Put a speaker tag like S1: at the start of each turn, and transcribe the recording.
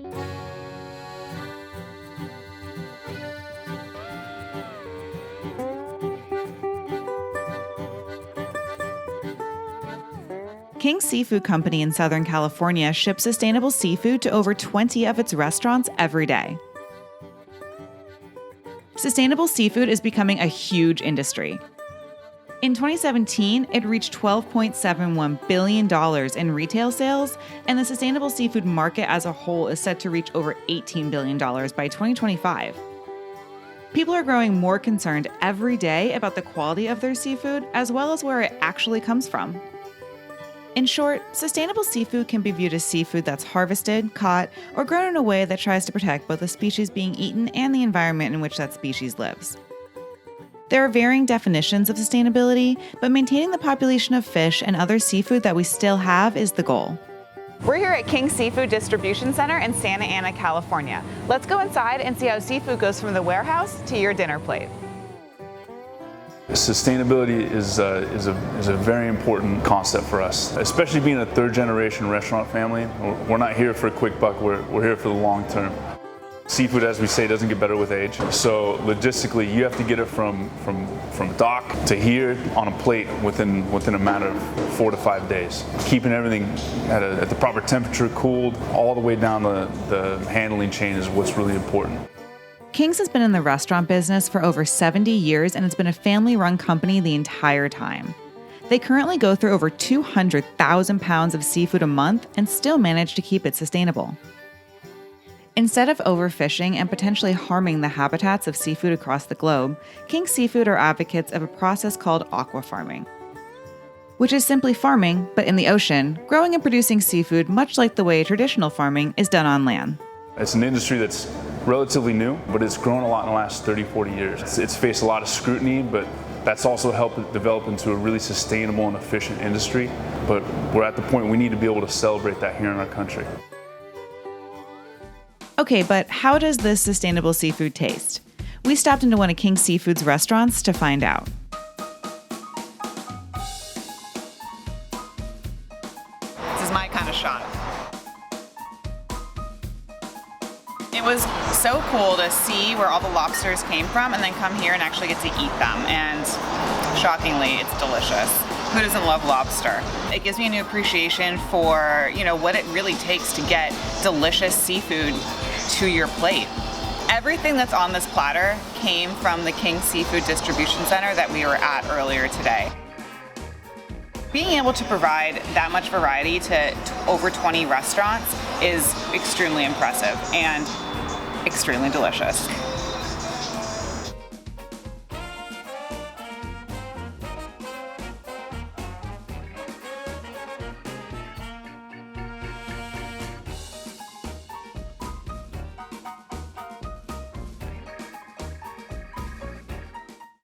S1: King Seafood Company in Southern California ships sustainable seafood to over 20 of its restaurants every day. Sustainable seafood is becoming a huge industry. In 2017, it reached $12.71 billion in retail sales, and the sustainable seafood market as a whole is set to reach over $18 billion by 2025. People are growing more concerned every day about the quality of their seafood, as well as where it actually comes from. In short, sustainable seafood can be viewed as seafood that's harvested, caught, or grown in a way that tries to protect both the species being eaten and the environment in which that species lives. There are varying definitions of sustainability, but maintaining the population of fish and other seafood that we still have is the goal. We're here at King Seafood Distribution Center in Santa Ana, California. Let's go inside and see how seafood goes from the warehouse to your dinner plate.
S2: Sustainability is a very important concept for us, especially being a third-generation restaurant family. We're not here for a quick buck, we're here for the long term. Seafood, as we say, doesn't get better with age. So logistically, you have to get it from dock to here on a plate within a matter of 4 to 5 days. Keeping everything at the proper temperature, cooled, all the way down the handling chain is what's really important.
S1: King's has been in the restaurant business for over 70 years, and it's been a family-run company the entire time. They currently go through over 200,000 pounds of seafood a month and still manage to keep it sustainable. Instead of overfishing and potentially harming the habitats of seafood across the globe, King Seafood are advocates of a process called aqua farming, which is simply farming, but in the ocean, growing and producing seafood much like the way traditional farming is done on land.
S2: It's an industry that's relatively new, but it's grown a lot in the last 30, 40 years. It's faced a lot of scrutiny, but that's also helped it develop into a really sustainable and efficient industry. But we're at the point we need to be able to celebrate that here in our country.
S1: Okay, but how does this sustainable seafood taste? We stopped into one of King Seafood's restaurants to find out. This is my kind of shot. It was so cool to see where all the lobsters came from and then come here and actually get to eat them. And shockingly, it's delicious. Who doesn't love lobster? It gives me a new appreciation for, what it really takes to get delicious seafood to your plate. Everything that's on this platter came from the King Seafood Distribution Center that we were at earlier today. Being able to provide that much variety to over 20 restaurants is extremely impressive and extremely delicious.